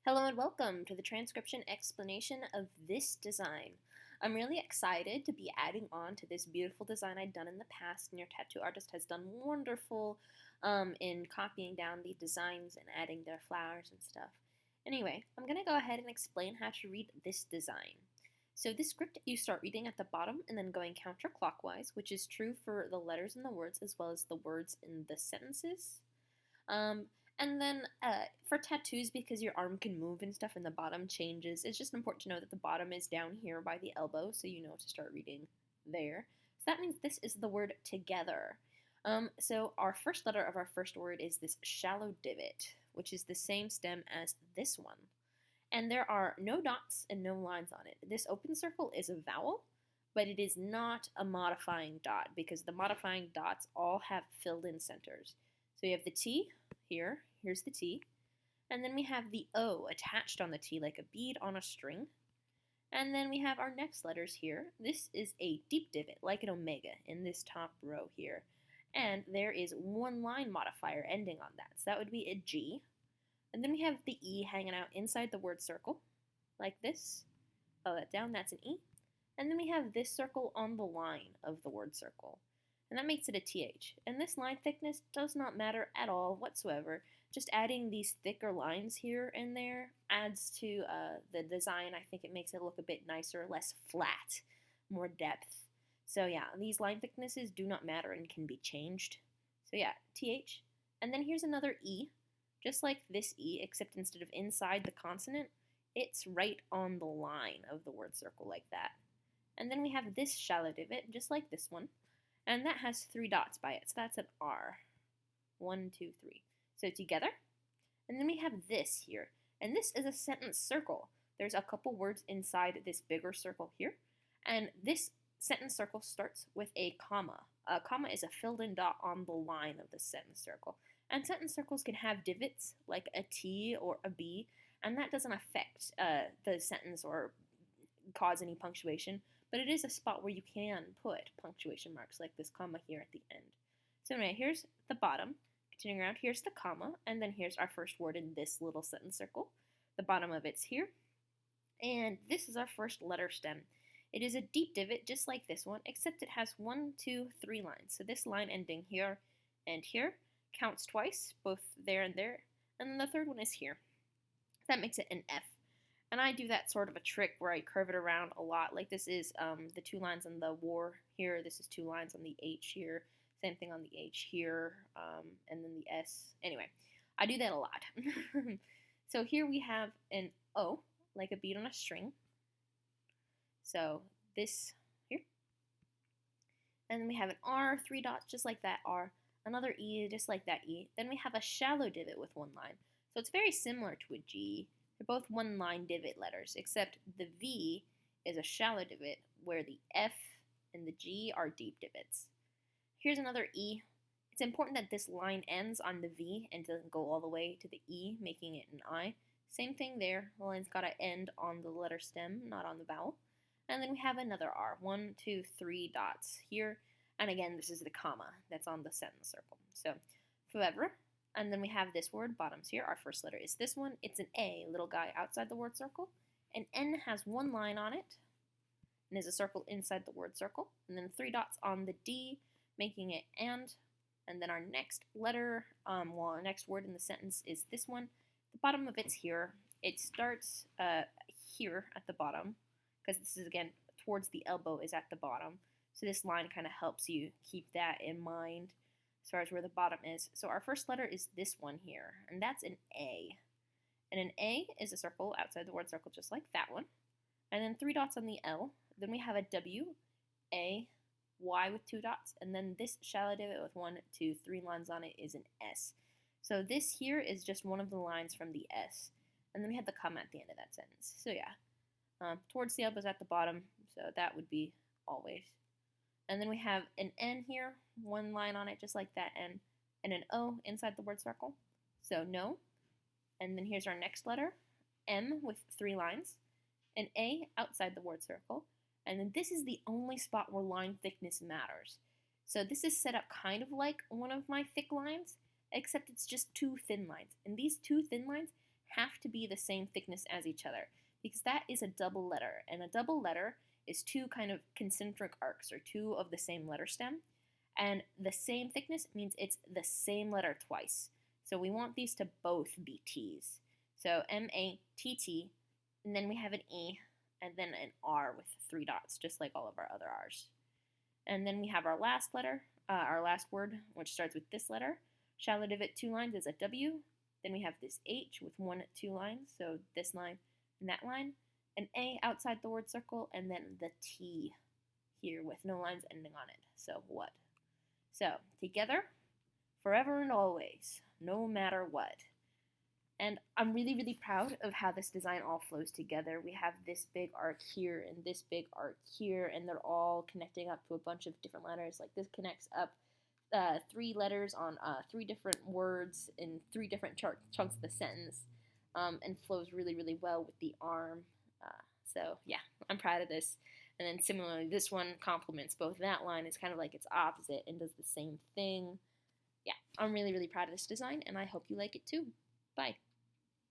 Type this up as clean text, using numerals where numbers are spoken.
Hello and welcome to the transcription explanation of this design. I'm really excited to be adding on to this beautiful design I'd done in the past, and your tattoo artist has done wonderful in copying down the designs and adding their flowers and stuff. Anyway, I'm going to go ahead and explain how to read this design. So this script, you start reading at the bottom and then going counterclockwise, which is true for the letters in the words as well as the words in the sentences. And then for tattoos, because your arm can move and stuff and the bottom changes, it's just important to know that the bottom is down here by the elbow, so you know to start reading there. So that means this is the word together. So our first letter of our first word is this shallow divot, which is the same stem as this one. And there are no dots and no lines on it. This open circle is a vowel, but it is not a modifying dot because the modifying dots all have filled in centers. So you have the T here, here's the T, and then we have the O attached on the T like a bead on a string. And then we have our next letters here. This is a deep divot, like an omega, in this top row here. And there is one line modifier ending on that, so that would be a G. And then we have the E hanging out inside the word circle, like this. Follow that down, that's an E. And then we have this circle on the line of the word circle. And that makes it a TH. And this line thickness does not matter at all whatsoever. Just adding these thicker lines here and there adds to the design. I think it makes it look a bit nicer, less flat, more depth. So yeah, these line thicknesses do not matter and can be changed. So yeah, TH. And then here's another E, just like this E, except instead of inside the consonant, it's right on the line of the word circle like that. And then we have this shallow divot, just like this one. And that has 3 dots by it, so that's an R. 1, 2, 3. So together. And then we have this here. And this is a sentence circle. There's a couple words inside this bigger circle here. And this sentence circle starts with a comma. A comma is a filled-in dot on the line of the sentence circle. And sentence circles can have divots, like a T or a B, and that doesn't affect the sentence or cause any punctuation. But it is a spot where you can put punctuation marks like this comma here at the end. So anyway, here's the bottom. Continuing around, here's the comma, and then here's our first word in this little sentence circle. The bottom of it's here. And this is our first letter stem. It is a deep divot just like this one, except it has 1, 2, 3 lines. So this line ending here and here counts twice, both there and there. And then the third one is here. That makes it an F. And I do that sort of a trick where I curve it around a lot. Like this is the 2 lines on the war here. This is 2 lines on the H here. Same thing on the H here. And then the S. Anyway, I do that a lot. So here we have an O, like a bead on a string. So this here. And then we have an R, 3 dots just like that R. Another E just like that E. Then we have a shallow divot with 1 line. So it's very similar to a G. They're both 1-line divot letters, except the V is a shallow divot, where the F and the G are deep divots. Here's another E. It's important that this line ends on the V and doesn't go all the way to the E, making it an I. Same thing there. The line's got to end on the letter stem, not on the vowel. And then we have another R. 1, 2, 3 dots here. And again, this is the comma that's on the sentence circle. So, forever. And then we have this word, bottoms here. Our first letter is this one. It's an A, little guy outside the word circle. An N has 1 line on it and is a circle inside the word circle. And then 3 dots on the D, making it and. And then our next letter, our next word in the sentence is this one. The bottom of it's here. It starts here at the bottom because this is, again, towards the elbow is at the bottom. So this line kind of helps you keep that in mind as far as where the bottom is. So our first letter is this one here, and that's an A. And an A is a circle outside the word circle, just like that one. And then 3 dots on the L. Then we have a W, A, Y with 2 dots. And then this shallow divot with 1, 2, 3 lines on it is an S. So this here is just one of the lines from the S. And then we have the comma at the end of that sentence. So yeah, towards the elbow is at the bottom, so that would be always. And then we have an N here, 1 line on it, just like that N, and an O inside the word circle. So no. And then here's our next letter, M with 3 lines, an A outside the word circle, and then this is the only spot where line thickness matters. So this is set up kind of like one of my thick lines, except it's just 2 thin lines. And these 2 thin lines have to be the same thickness as each other because that is a double letter, and a double letter is two kind of concentric arcs or two of the same letter stem, and the same thickness means it's the same letter twice. So we want these to both be T's. So M-A-T-T, and then we have an E, and then an R with 3 dots, just like all of our other R's. And then we have our last letter, our last word, which starts with this letter. Shallow divot 2 lines is a W. Then we have this H with 1 at 2 lines, so this line and that line. An A outside the word circle, and then the T here with no lines ending on it. So what? So together, forever and always, no matter what. And I'm really, really proud of how this design all flows together. We have this big arc here and this big arc here, and they're all connecting up to a bunch of different letters. Like this connects up 3 letters on 3 different words in 3 different chunks of the sentence, and flows really, really well with the arm. So yeah, I'm proud of this. And then similarly, this one complements both. That line is kind of like its opposite and does the same thing. Yeah, I'm really, really proud of this design, and I hope you like it too. Bye.